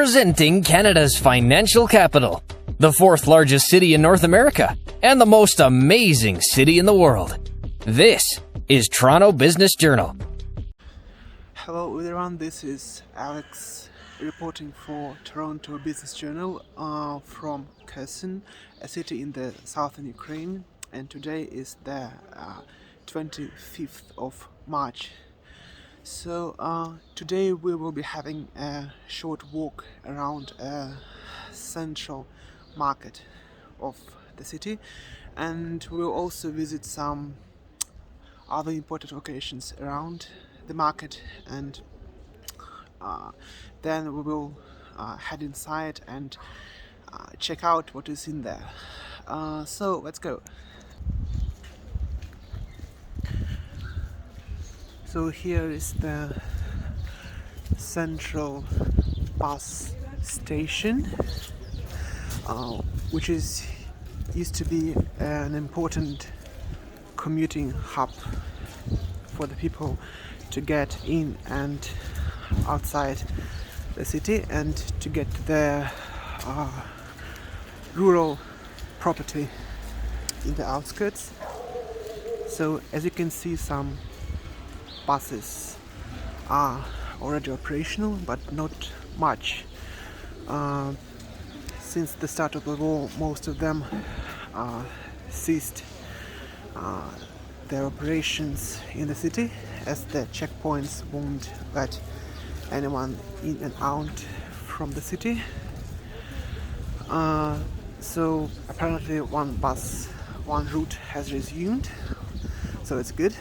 Representing Canada's financial capital, the fourth largest city in North America, and the most amazing city in the world. This is Toronto Business Journal. Hello everyone, this is Alex reporting for Toronto Business Journal from Kherson, a city in the southern Ukraine, and today is the 25th of March. So today we will be having a short walk around a central market of the city, and we will also visit some other important locations around the market, and then we will head inside and check out what is in there. So let's go. So here is the central bus station, which used to be an important commuting hub for the people to get in and outside the city and to get to their rural property in the outskirts. So as you can see, some buses are already operational, but not much. Since the start of the war, most of them ceased their operations in the city, as the checkpoints won't let anyone in and out from the city. So apparently one route has resumed, so it's good,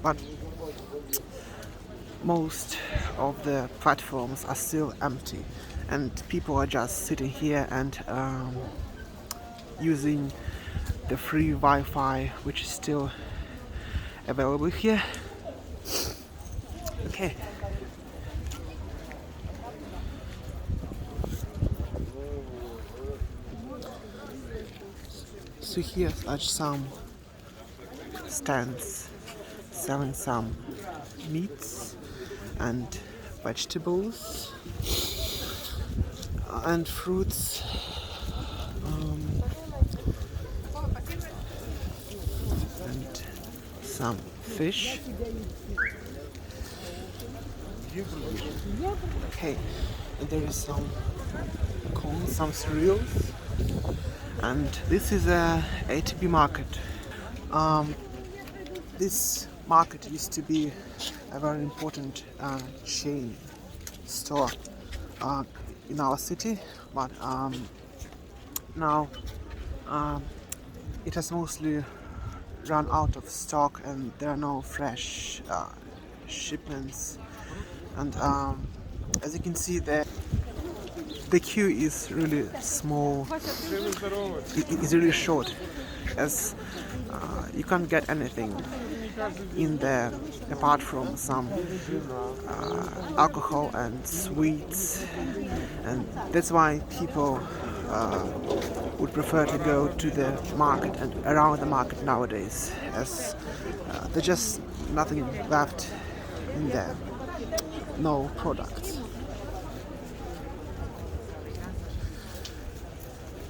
but most of the platforms are still empty, and people are just sitting here and using the free Wi-Fi which is still available here. Okay. So here are some stands selling some meats and vegetables and fruits, and some fish. Okay, and there is some corn, some cereals, and this is a ATB market. This market used to be a very important chain store in our city, but now it has mostly run out of stock and there are no fresh shipments, and as you can see, the queue is really small. It is really short, as you can't get anything in there apart from some alcohol and sweets, and that's why people would prefer to go to the market and around the market nowadays, as there's just nothing left in there, no products.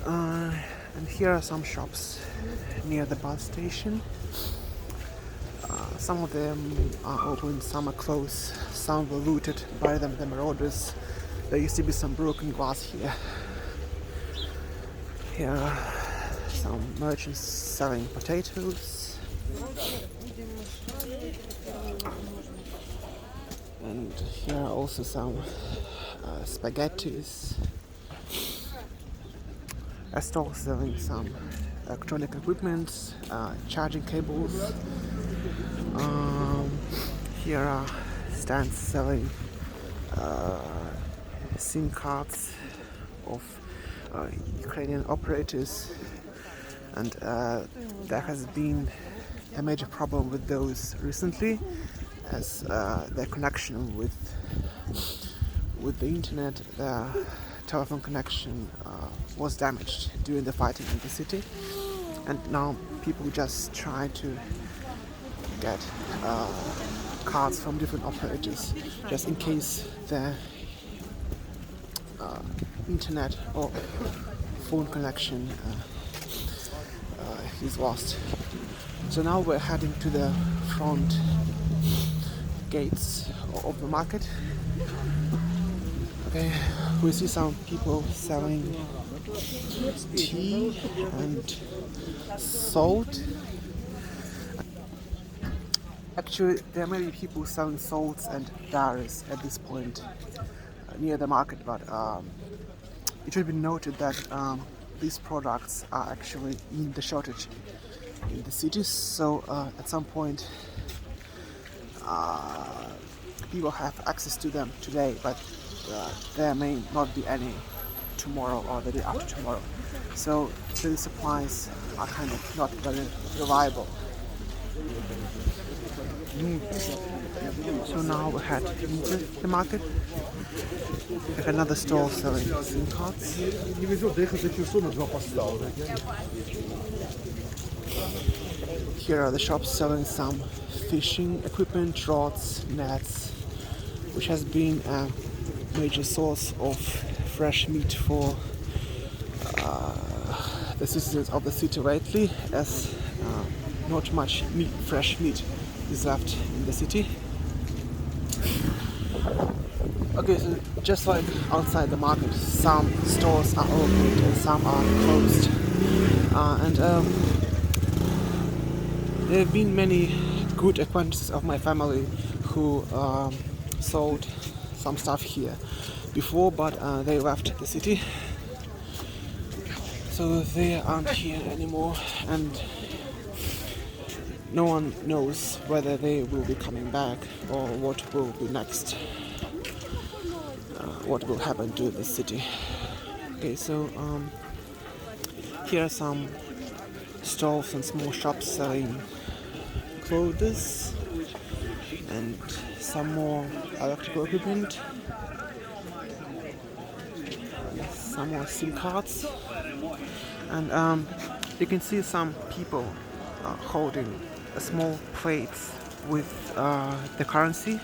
And here are some shops near the bus station. Some of them are open, some are closed, some were looted by the marauders. There used to be some broken glass here. Here are some merchants selling potatoes. And here are also some spaghettis. A store selling some electronic equipment, charging cables. Here are stands selling SIM cards of Ukrainian operators, and there has been a major problem with those recently, as their connection with the internet, their telephone connection was damaged during the fighting in the city, and now people just try to get cards from different operators just in case the internet or phone connection is lost. So now we're heading to the front gates of the market. Okay, we see some people selling tea and salt. Actually, there may be people selling salts and dairies at this point near the market, but it should be noted that these products are actually in the shortage in the cities. So at some point, people have access to them today, but there may not be any tomorrow or the day after tomorrow. So the supplies are kind of not very reliable. So now we head into the market. Like another stall selling SIM cards. Here are the shops selling some fishing equipment, rods, nets, which has been a major source of fresh meat for the citizens of the city lately, as not much fresh meat is left in the city. Okay, so just like outside the market, some stores are open and some are closed. There have been many good acquaintances of my family who sold some stuff here before, but they left the city. So they aren't here anymore, and no one knows whether they will be coming back or what will be next. What will happen to the city. Okay, so here are some stalls and small shops selling clothes and some more electrical equipment, some more SIM cards, and you can see some people holding small plates with the currency,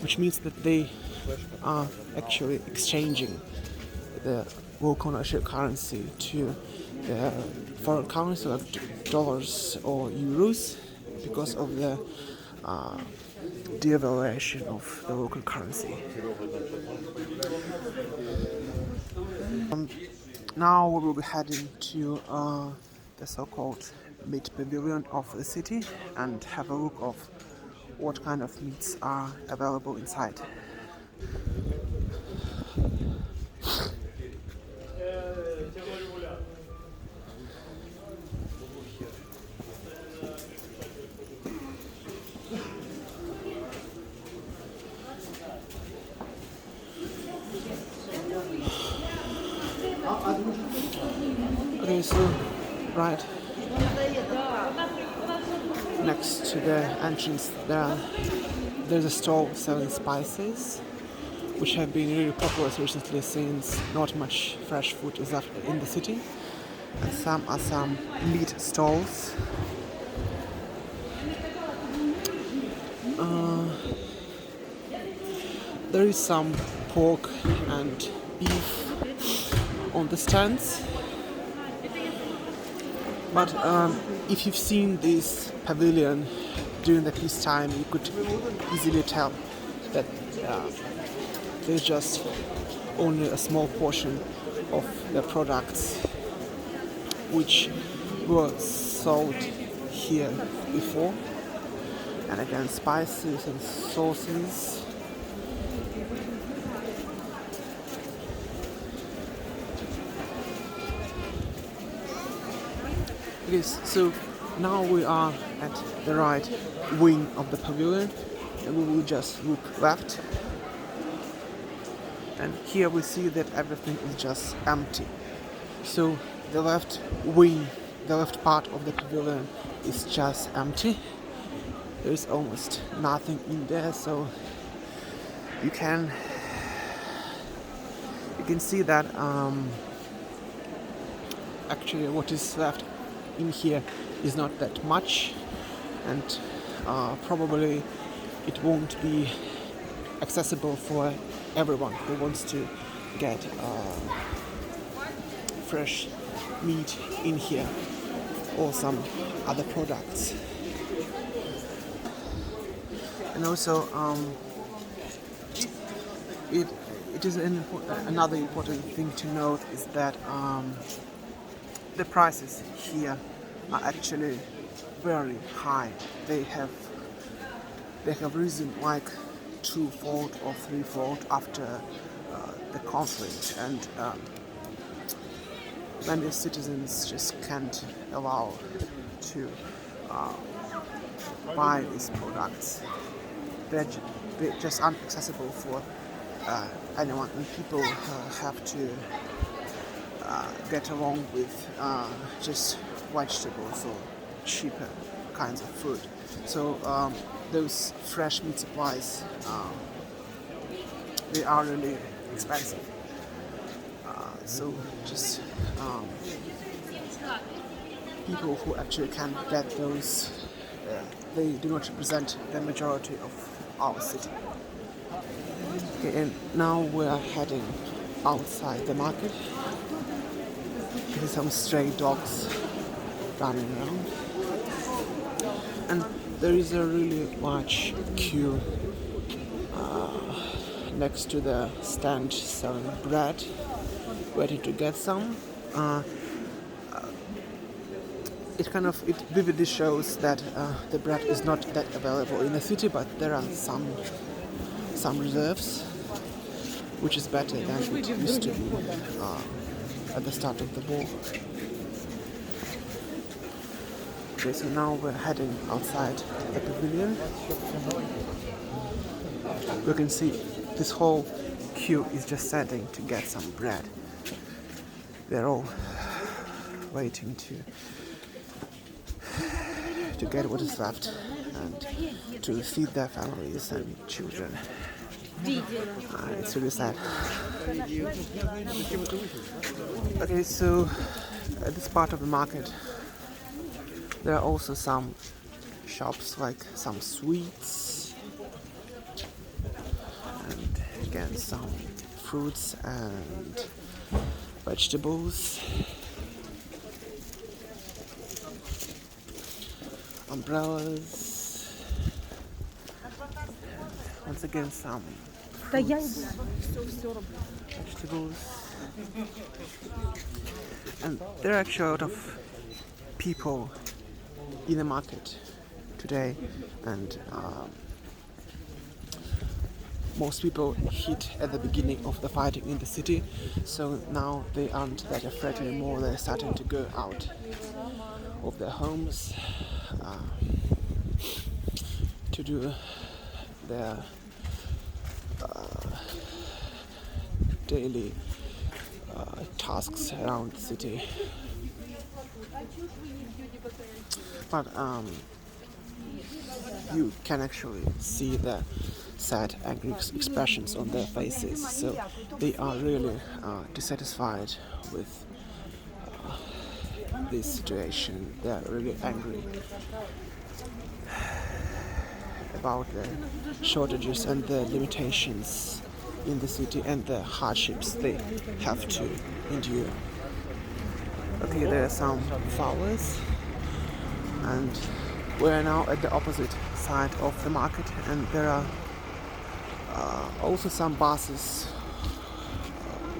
which means that they are actually exchanging the local national currency to the foreign currency like dollars or euros because of the devaluation of the local currency. Now we will be heading to the so-called meat pavilion of the city and have a look of what kind of meats are available inside. Okay, so right next to the entrance there's a stall selling spices, which have been really popular recently since not much fresh food is left in the city. And some meat stalls. There is some pork and beef on the stands. But if you've seen this pavilion during the peacetime, you could easily tell that there's just only a small portion of the products which were sold here before. And again, spices and sauces. Okay, so now we are at the right wing of the pavilion, and we will just look left. And here we see that everything is just empty. So the left wing, the left part of the pavilion is just empty. There is almost nothing in there, so you can see that actually what is left in here is not that much, and probably it won't be accessible for everyone who wants to get fresh meat in here or some other products. And also it is another important thing to note is that the prices here are actually very high. They have risen like twofold or threefold after the conflict, and many citizens just can't allow to buy these products. They're just inaccessible for anyone, and people have to get along with just vegetables or cheaper kinds of food. So those fresh meat supplies, they are really expensive. So just people who actually can get those, they do not represent the majority of our city. Okay, and now we're heading outside the market. You see some stray dogs running around, and there is a really large queue next to the stand selling bread, waiting to get some. It vividly shows that the bread is not that available in the city, but there are some reserves, which is better than it used to be at the start of the war. Okay, so now we're heading outside the pavilion. You can see this whole queue is just standing to get some bread. They're all waiting to get what is left and to feed their families and children. It's really sad. Okay, so at this part of the market there are also some shops like some sweets and again some fruits and vegetables, umbrellas, once again some fruits, vegetables, and there are actually a lot of people in the market today, and most people hid at the beginning of the fighting in the city, so now they aren't that afraid anymore. They're starting to go out of their homes to do their daily tasks around the city. But you can actually see the sad, angry expressions on their faces, so they are really dissatisfied with this situation. They are really angry about the shortages and the limitations in the city and the hardships they have to endure. Okay, there are some flowers, and we're now at the opposite side of the market, and there are also some buses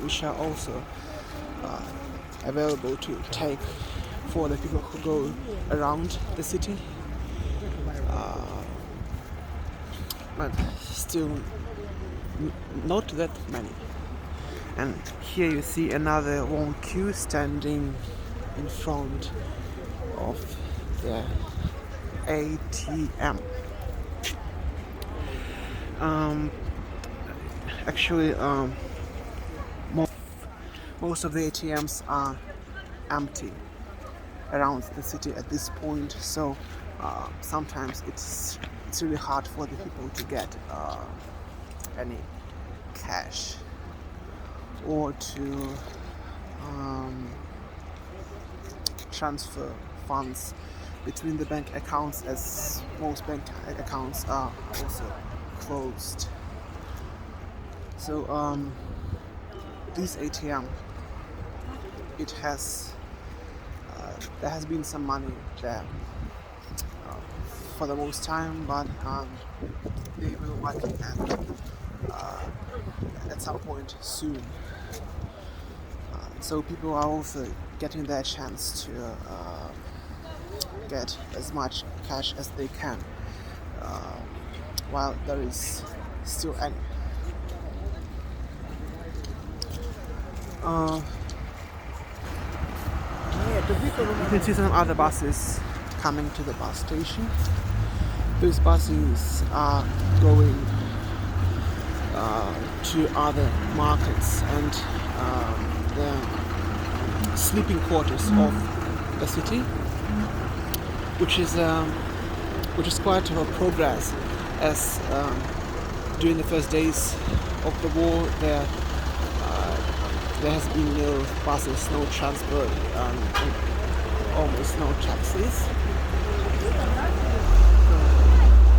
which are also available to take for the people who go around the city, but still not that many. And here you see another long queue standing in front of the ATM. Actually, most of the ATMs are empty around the city at this point, so sometimes it's really hard for the people to get any cash or to transfer funds between the bank accounts, as most bank accounts are also closed. So this ATM, it has there has been some money there for the most time, but they will likely end at some point soon. So people are also getting their chance to get as much cash as they can while there is still any. You can see some other buses coming to the bus station. Those buses are going to other markets and the sleeping quarters of the city, which is quite a progress, as during the first days of the war there has been no buses, no transport, and almost no taxis.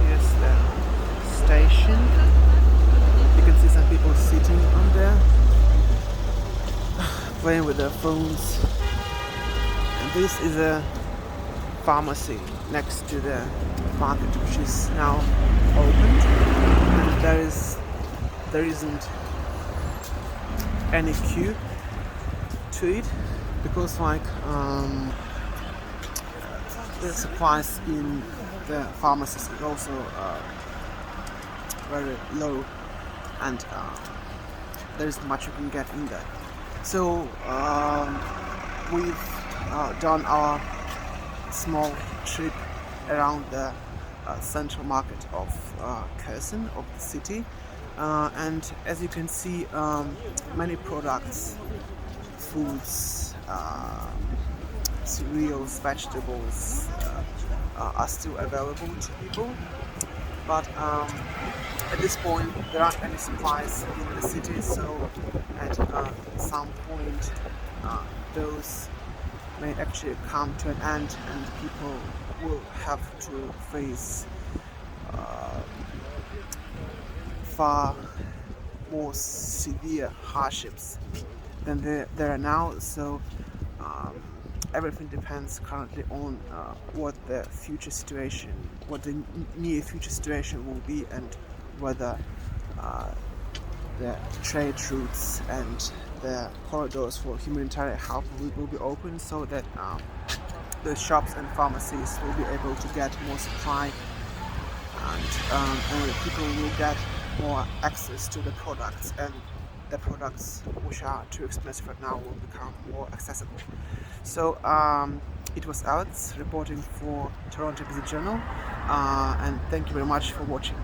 Here's the station. You can see some people sitting on there, playing with their phones. And this is a pharmacy next to the market, which is now opened, and there isn't any queue to it, because the supplies in the pharmacies is also very low, and there isn't much you can get in there. So we've done our small trip around the central market of Kherson, of the city, and as you can see, many products, foods, cereals, vegetables are still available to people, but at this point there aren't any supplies in the city, so at some point those may actually come to an end, and people will have to face far more severe hardships than there are now. So everything depends currently on what the near future situation will be, and whether the trade routes and the corridors for humanitarian help will be open, so that the shops and pharmacies will be able to get more supply, and people will get more access to the products, and the products which are too expensive right now will become more accessible. So it was Alex reporting for Toronto Business Journal, and thank you very much for watching.